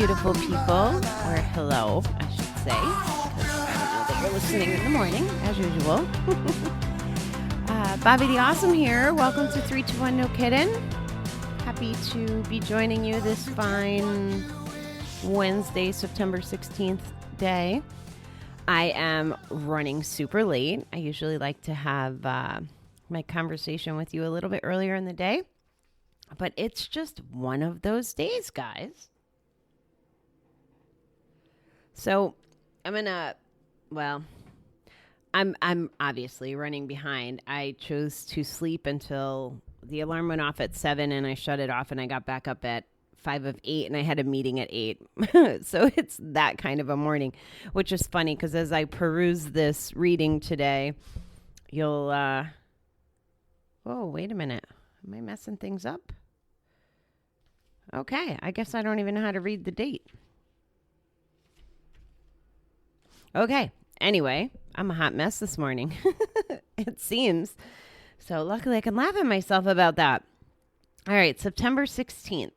beautiful people, or hello, I should say, because I don't know that you're listening in the morning, as usual. Bobby the Awesome here. Welcome to 321 No Kiddin. Happy to be joining you this fine Wednesday, September 16th day. I am running super late. I usually like to have my conversation with you a little bit earlier in the day, but it's just one of those days, guys. So I'm obviously running behind. I chose to sleep until the alarm went off at 7 and I shut it off, and I got back up at 5 of 8 and I had a meeting at 8. So it's that kind of a morning, which is funny because as I peruse this reading today, you'll, oh, wait a minute. Am I messing things up? Okay. I guess I don't even know how to read the date. Okay. Anyway, I'm a hot mess this morning. It seems. So luckily I can laugh at myself about that. All right. September 16th.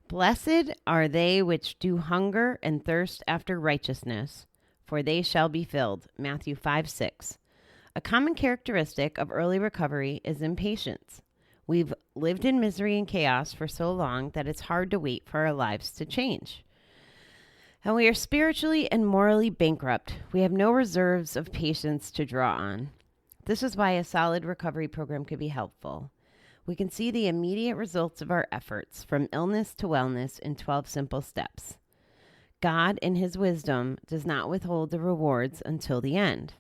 Blessed are they which do hunger and thirst after righteousness, for they shall be filled. Matthew 5:6. A common characteristic of early recovery is impatience. We've lived in misery and chaos for so long that it's hard to wait for our lives to change. And we are spiritually and morally bankrupt. We have no reserves of patience to draw on. This is why a solid recovery program could be helpful. We can see the immediate results of our efforts, from illness to wellness, in 12 simple steps. God, in his wisdom, does not withhold the rewards until the end.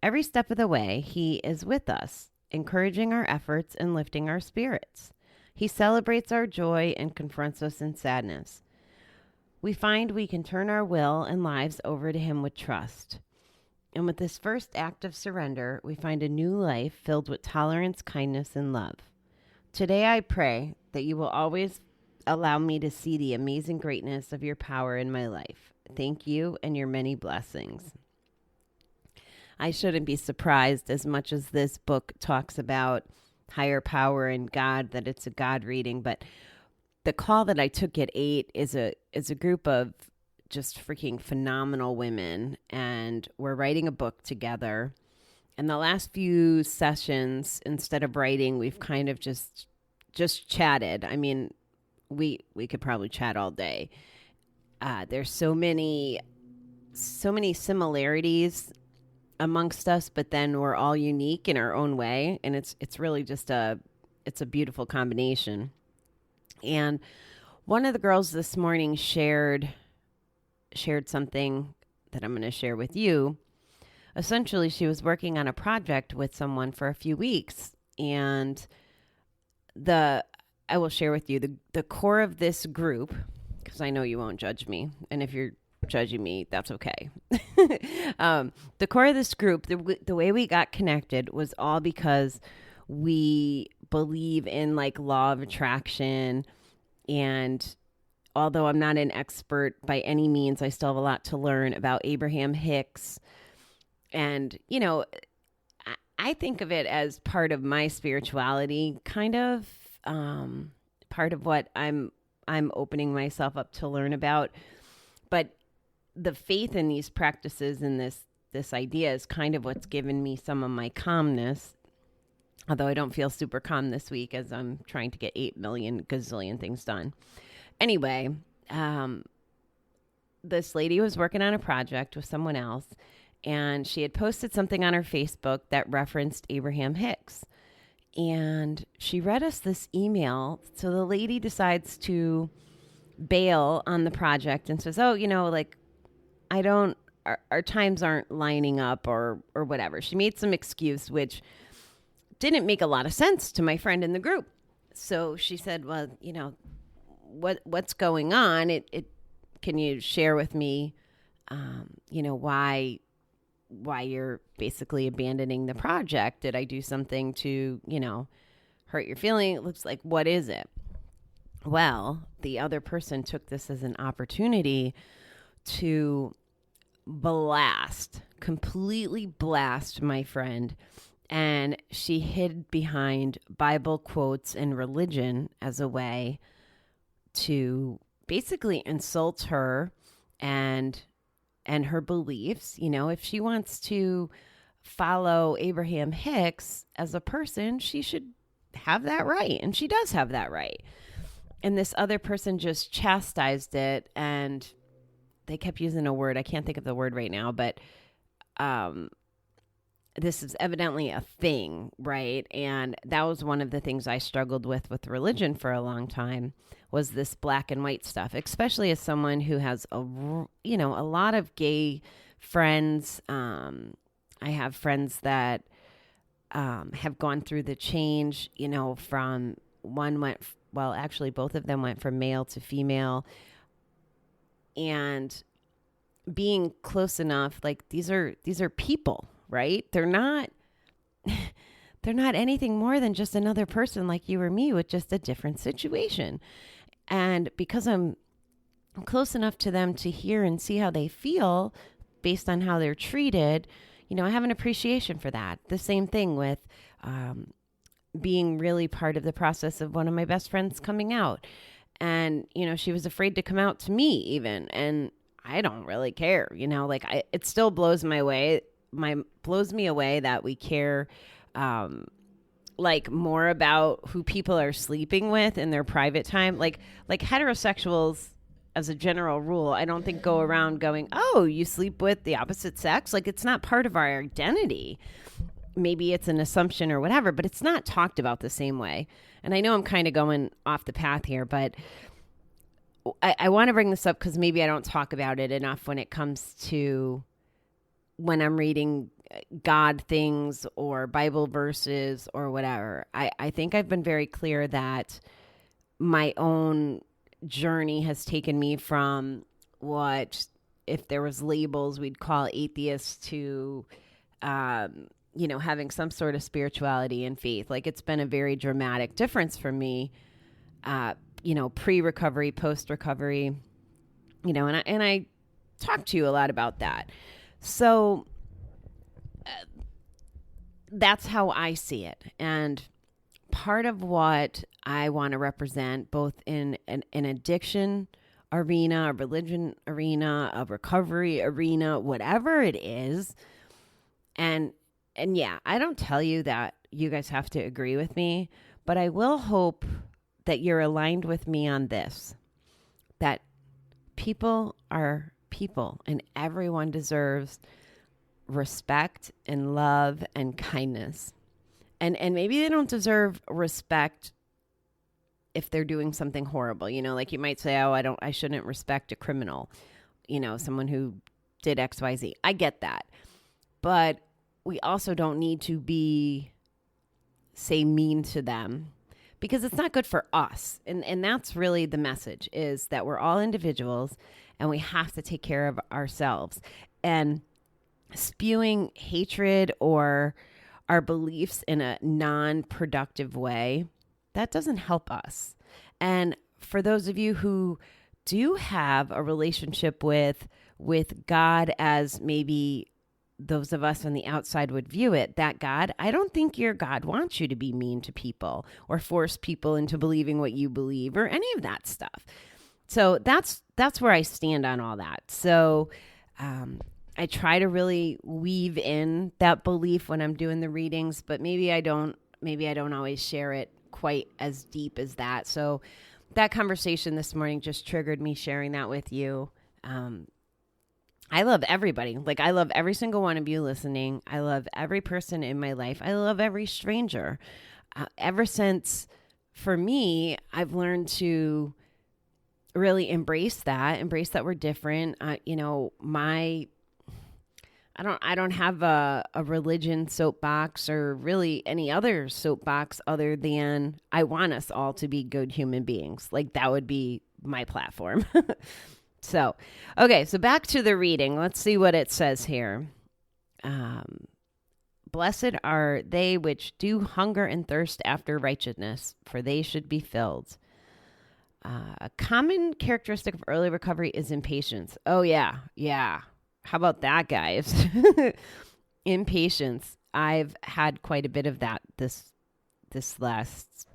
Every step of the way, he is with us, encouraging our efforts and lifting our spirits. He celebrates our joy and confronts us in sadness. We find we can turn our will and lives over to him with trust. And with this first act of surrender, we find a new life filled with tolerance, kindness, and love. Today I pray that you will always allow me to see the amazing greatness of your power in my life. Thank you and your many blessings. I shouldn't be surprised, as much as this book talks about higher power and God, that it's a God reading, but the call that I took at 8 is a group of just freaking phenomenal women, and we're writing a book together. And the last few sessions, instead of writing, we've kind of just chatted. I mean, we could probably chat all day. There's so many similarities amongst us, but then we're all unique in our own way, and it's really just it's a beautiful combination. And one of the girls this morning shared something that I'm going to share with you. Essentially, she was working on a project with someone for a few weeks, and I will share with you the core of this group, because I know you won't judge me, and if you're judging me, that's okay. The core of this group, the way we got connected was all because we believe in like law of attraction. And although I'm not an expert by any means, I still have a lot to learn about Abraham Hicks. And, you know, I think of it as part of my spirituality, kind of part of what I'm opening myself up to learn about. But the faith in these practices and this idea is kind of what's given me some of my calmness. Although I don't feel super calm this week as I'm trying to get 8 million gazillion things done. Anyway, this lady was working on a project with someone else, and she had posted something on her Facebook that referenced Abraham Hicks. And she read us this email. So the lady decides to bail on the project and says, oh, you know, like, our times aren't lining up or whatever. She made some excuse, which didn't make a lot of sense to my friend in the group. So she said, well, you know, what's going on? Can you share with me, you know, why you're basically abandoning the project? Did I do something to, you know, hurt your feeling? It looks like, what is it? Well, the other person took this as an opportunity to completely blast my friend. And she hid behind Bible quotes and religion as a way to basically insults her and her beliefs. If she wants to follow Abraham Hicks as a person, she should have that right. And she does have that right. And this other person just chastised it, and they kept using a word. I can't think of the word right now, but this is evidently a thing, right? And that was one of the things I struggled with religion for a long time, was this black and white stuff, especially as someone who has a lot of gay friends. I have friends that have gone through the change, from actually both of them went from male to female, and being close enough, like these are people, right? They're not anything more than just another person like you or me with just a different situation. And because I'm close enough to them to hear and see how they feel based on how they're treated, I have an appreciation for that. The same thing with being really part of the process of one of my best friends coming out. And, she was afraid to come out to me even. And I don't really care, it still blows me away that we care, more about who people are sleeping with in their private time. Like heterosexuals, as a general rule, I don't think go around going, oh, you sleep with the opposite sex. Like, it's not part of our identity. Maybe it's an assumption or whatever, but it's not talked about the same way. And I know I'm kind of going off the path here, but I want to bring this up because maybe I don't talk about it enough when it comes to when I'm reading God things or Bible verses or whatever. I think I've been very clear that my own journey has taken me from what, if there was labels, we'd call atheists, to having some sort of spirituality and faith. Like, it's been a very dramatic difference for me, pre-recovery, post-recovery, and I talk to you a lot about that. So that's how I see it. And part of what I want to represent, both in an addiction arena, a religion arena, a recovery arena, whatever it is. And yeah, I don't tell you that you guys have to agree with me, but I will hope that you're aligned with me on this, that people are people and everyone deserves respect and love and kindness. And maybe they don't deserve respect if they're doing something horrible. Like you might say, oh, I shouldn't respect a criminal, someone who did XYZ. I get that. But we also don't need to say mean to them, because it's not good for us. And that's really the message, is that we're all individuals and we have to take care of ourselves. And spewing hatred or our beliefs in a non-productive way, that doesn't help us. And for those of you who do have a relationship with God, as maybe those of us on the outside would view it, that God, I don't think your God wants you to be mean to people or force people into believing what you believe or any of that stuff. So that's where I stand on all that. So I try to really weave in that belief when I'm doing the readings, but maybe I don't always share it quite as deep as that. So that conversation this morning just triggered me sharing that with you. I love everybody. Like, I love every single one of you listening. I love every person in my life. I love every stranger. Ever since, for me, I've learned to really embrace that we're different. I don't have a religion soapbox or really any other soapbox other than I want us all to be good human beings. Like, that would be my platform. So, okay, so back to the reading. Let's see what it says here. Blessed are they which do hunger and thirst after righteousness, for they should be filled. A common characteristic of early recovery is impatience. Oh, yeah. How about that, guys? Impatience. I've had quite a bit of that this last,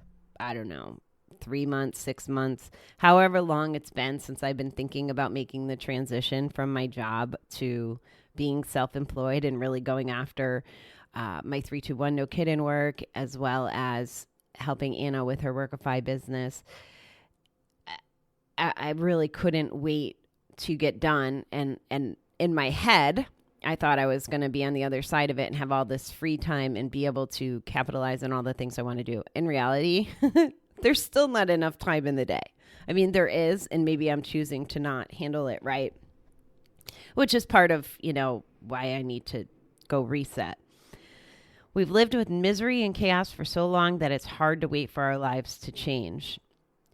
3 months, 6 months, however long it's been since I've been thinking about making the transition from my job to being self-employed and really going after my 321 No Kiddin work, as well as helping Anna with her Workify business. I really couldn't wait to get done. And in my head, I thought I was going to be on the other side of it and have all this free time and be able to capitalize on all the things I want to do. In reality, there's still not enough time in the day. I mean, there is, and maybe I'm choosing to not handle it right, which is part of, why I need to go reset. We've lived with misery and chaos for so long that it's hard to wait for our lives to change.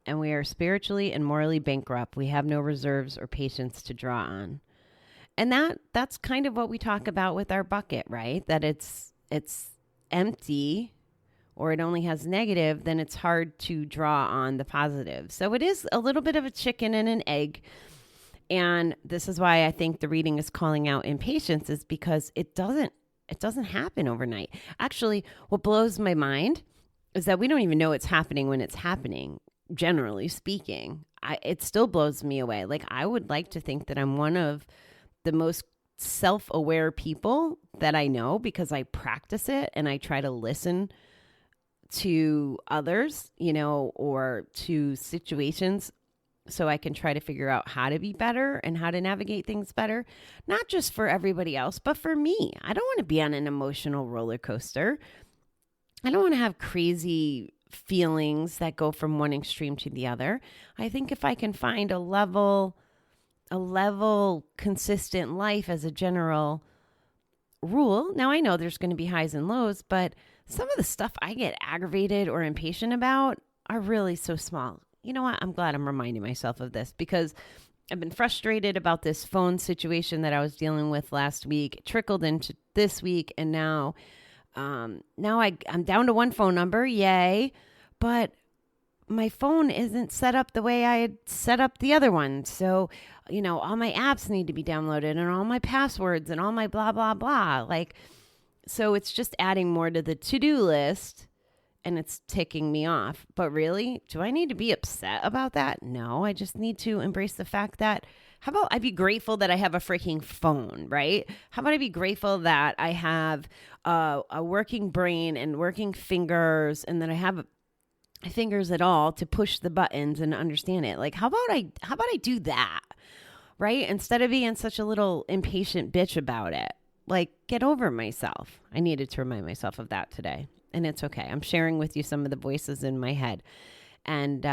And we are spiritually and morally bankrupt. We have no reserves or patience to draw on. And that's kind of what we talk about with our bucket, right? That it's empty, or it only has negative, then it's hard to draw on the positive. So it is a little bit of a chicken and an egg. And this is why I think the reading is calling out impatience, is because it doesn't happen overnight. Actually, what blows my mind is that we don't even know it's happening when it's happening. Generally speaking, it still blows me away. Like, I would like to think that I'm one of the most self-aware people that I know, because I practice it and I try to listen to others, or to situations, so I can try to figure out how to be better and how to navigate things better, not just for everybody else, but for me. I don't want to be on an emotional roller coaster. I don't want to have crazy feelings that go from one extreme to the other. I think if I can find a level, consistent life as a general rule. Now, I know there's going to be highs and lows, but some of the stuff I get aggravated or impatient about are really so small. You know what? I'm glad I'm reminding myself of this, because I've been frustrated about this phone situation that I was dealing with last week. It trickled into this week, and now I'm down to one phone number. Yay. But my phone isn't set up the way I had set up the other one. So, all my apps need to be downloaded, and all my passwords and all my blah, blah, blah. So it's just adding more to the to-do list, and it's ticking me off. But really, do I need to be upset about that? No, I just need to embrace the fact that, how about I be grateful that I have a freaking phone, right? How about I be grateful that I have a working brain and working fingers, and that I have fingers at all to push the buttons and understand it. Like, how about I do that, right? Instead of being such a little impatient bitch about it. Like, get over myself. I needed to remind myself of that today. And it's okay. I'm sharing with you some of the voices in my head. And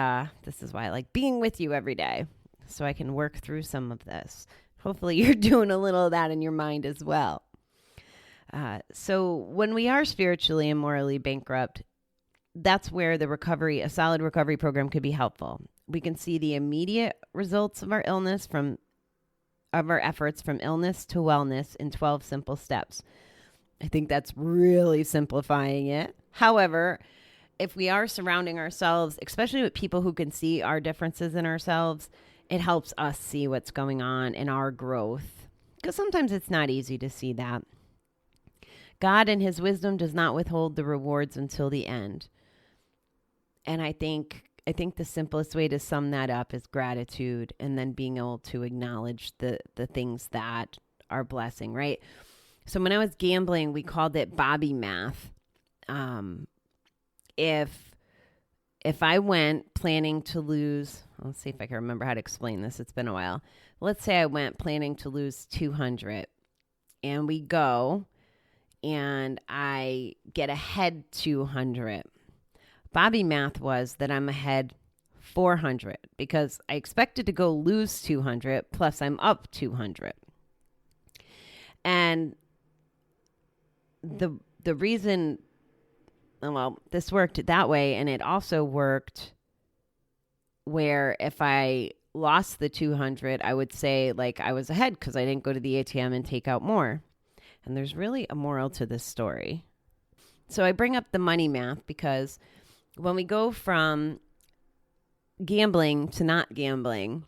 this is why I like being with you every day, so I can work through some of this. Hopefully you're doing a little of that in your mind as well. So when we are spiritually and morally bankrupt, that's where a solid recovery program could be helpful. We can see the immediate results of our efforts from illness to wellness in 12 simple steps. I think that's really simplifying it. However, if we are surrounding ourselves, especially with people who can see our differences in ourselves, it helps us see what's going on in our growth, because sometimes it's not easy to see that. God in his wisdom does not withhold the rewards until the end. And I think the simplest way to sum that up is gratitude, and then being able to acknowledge the things that are blessing, right? So when I was gambling, we called it Bobby math. If I went planning to lose, let's see if I can remember how to explain this. It's been a while. Let's say I went planning to lose 200, and we go and I get ahead 200. Bobby math was that I'm ahead 400 because I expected to go lose 200 plus I'm up 200. And the reason, well, this worked that way, and it also worked where if I lost the 200, I would say like I was ahead because I didn't go to the ATM and take out more. And there's really a moral to this story. So I bring up the money math because when we go from gambling to not gambling,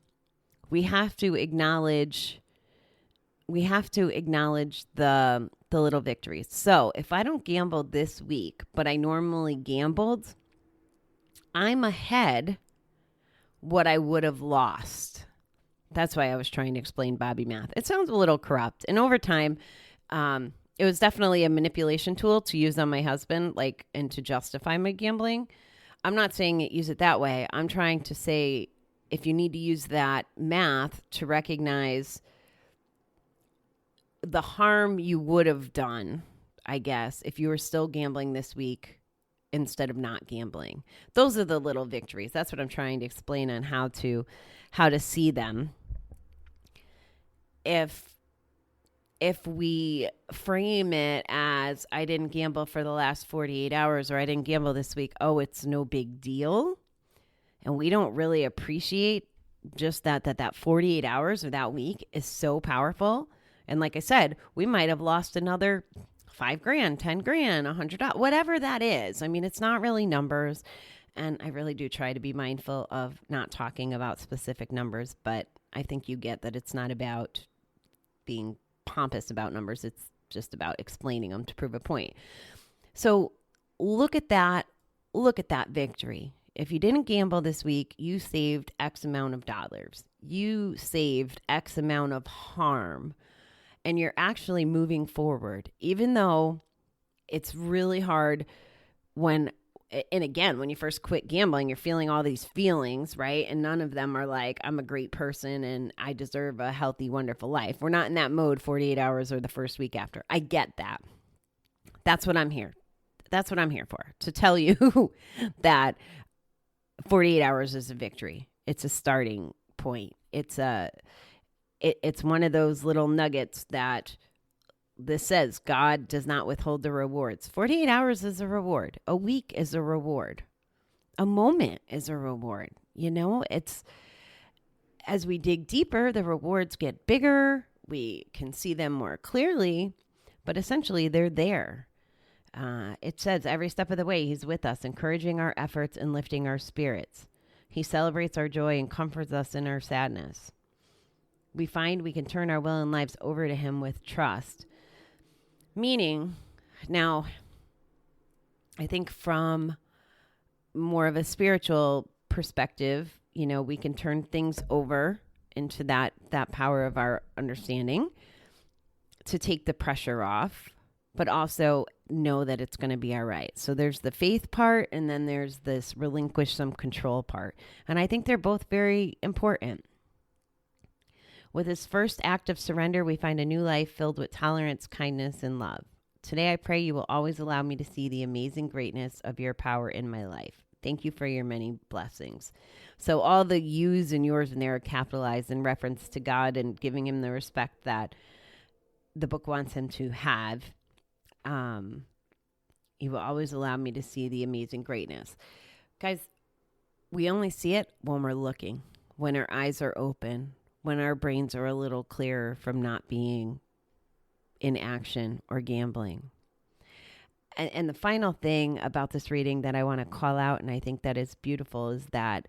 we have to acknowledge the little victories. So if I don't gamble this week, but I normally gambled, I'm ahead what I would have lost. That's why I was trying to explain Bobby math. It sounds a little corrupt. And over time, it was definitely a manipulation tool to use on my husband, like, and to justify my gambling. I'm not saying use it that way. I'm trying to say if you need to use that math to recognize the harm you would have done, I guess, if you were still gambling this week instead of not gambling. Those are the little victories. That's what I'm trying to explain on how to see them. If we frame it as I didn't gamble for the last 48 hours or I didn't gamble this week, oh, it's no big deal. And we don't really appreciate just that 48 hours or that week is so powerful. And like I said, we might have lost another $5,000, $10,000, $100, whatever that is. I mean, it's not really numbers. And I really do try to be mindful of not talking about specific numbers, but I think you get that it's not about being pompous about numbers. It's just about explaining them to prove a point. So look at that victory. If you didn't gamble this week, you saved X amount of dollars. You saved X amount of harm. And you're actually moving forward, even though it's really hard when you first quit gambling, you're feeling all these feelings, right? And none of them are like, I'm a great person and I deserve a healthy, wonderful life. We're not in that mode 48 hours or the first week after. I get that. That's what I'm here. That's what I'm here for, to tell you that 48 hours is a victory. It's a starting point. It's one of those little nuggets that this says God does not withhold the rewards. 48 hours is a reward. A week is a reward. A moment is a reward. You know, it's as we dig deeper, the rewards get bigger. We can see them more clearly, but essentially they're there. It says every step of the way, he's with us, encouraging our efforts and lifting our spirits. He celebrates our joy and comforts us in our sadness. We find we can turn our will and lives over to him with trust. Meaning, now, I think from more of a spiritual perspective, you know, we can turn things over into that power of our understanding to take the pressure off, but also know that it's going to be all right. So there's the faith part, and then there's this relinquish some control part. And I think they're both very important. With his first act of surrender, we find a new life filled with tolerance, kindness, and love. Today, I pray you will always allow me to see the amazing greatness of your power in my life. Thank you for your many blessings. So all the yous and yours in there are capitalized in reference to God and giving him the respect that the book wants him to have. You will always allow me to see the amazing greatness. Guys, we only see it when we're looking, when our eyes are open, when our brains are a little clearer from not being in action or gambling. And the final thing about this reading that I want to call out, and I think that is beautiful, is that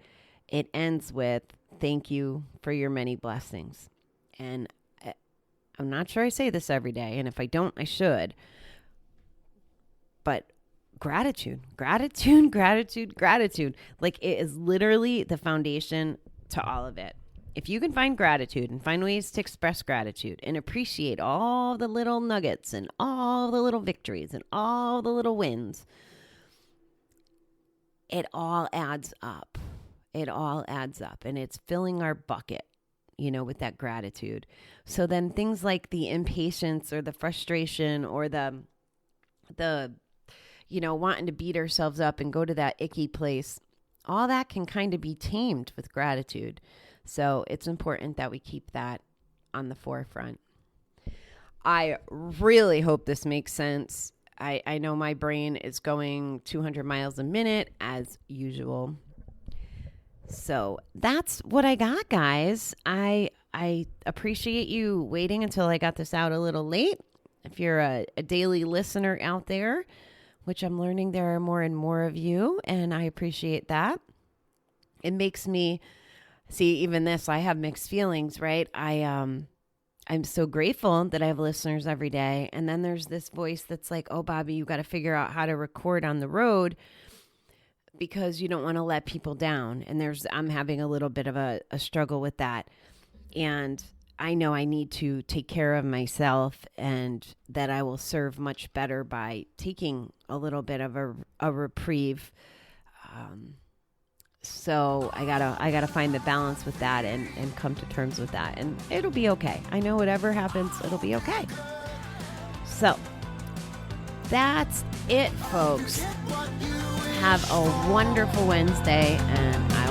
it ends with, thank you for your many blessings. And I'm not sure I say this every day, and if I don't, I should. But gratitude. Like, it is literally the foundation to all of it. If you can find gratitude and find ways to express gratitude and appreciate all the little nuggets and all the little victories and all the little wins, it all adds up. It all adds up, and it's filling our bucket, you know, with that gratitude. So then things like the impatience or the frustration or the you know, wanting to beat ourselves up and go to that icky place, all that can kind of be tamed with gratitude. So it's important that we keep that on the forefront. I really hope this makes sense. I know my brain is going 200 miles a minute as usual. So that's what I got, guys. I appreciate you waiting until I got this out a little late. If you're a daily listener out there, which I'm learning there are more and more of you, and I appreciate that. It makes me see, even this, I have mixed feelings, right? I'm so grateful that I have listeners every day. And then there's this voice that's like, oh, Bobby, you got to figure out how to record on the road because you don't want to let people down. And I'm having a little bit of a struggle with that. And I know I need to take care of myself, and that I will serve much better by taking a little bit of a reprieve. So I gotta find the balance with that and come to terms with that, and it'll be okay. I know whatever happens, it'll be okay. So that's it, folks. Have a wonderful Wednesday, and I